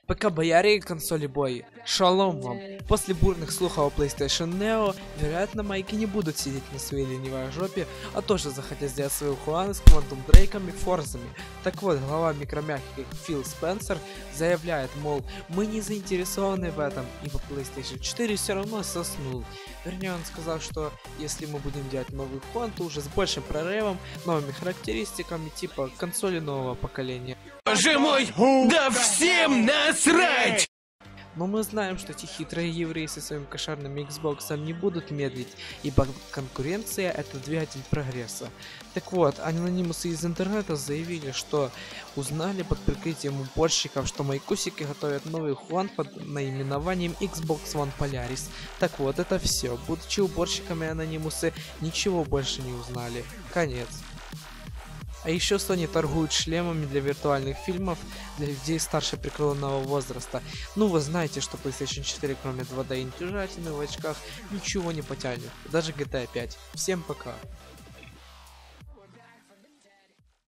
ПК-бояре и консоли-бои, шалом вам! После бурных слухов о PlayStation Neo, вероятно, майки не будут сидеть на своей ленивой жопе, а тоже захотят сделать свою хуаны с Quantum Drake'ами и Форзами. Так вот, глава микромягких Фил Спенсер заявляет, мол, мы не заинтересованы в этом, ибо PlayStation 4 все равно соснул. Вернее, он сказал, что если мы будем делать новый хуан, то уже с большим прорывом, новыми характеристиками, типа консоли нового поколения. Боже мой, да всем насрать! Но мы знаем, что эти хитрые евреи со своим кошерным Xbox не будут медлить, ибо конкуренция — это двигатель прогресса. Так вот, анонимусы из интернета заявили, что узнали под прикрытием уборщиков, что майкусики готовят новый хуан под наименованием Xbox One Polaris. Так вот, это все. Будучи уборщиками, анонимусы ничего больше не узнали. Конец. А еще Sony торгует шлемами для виртуальных фильмов для людей старше преклонного возраста. Ну вы знаете, что PlayStation 4 кроме 2D интегратины в очках ничего не потянет. Даже GTA 5. Всем пока.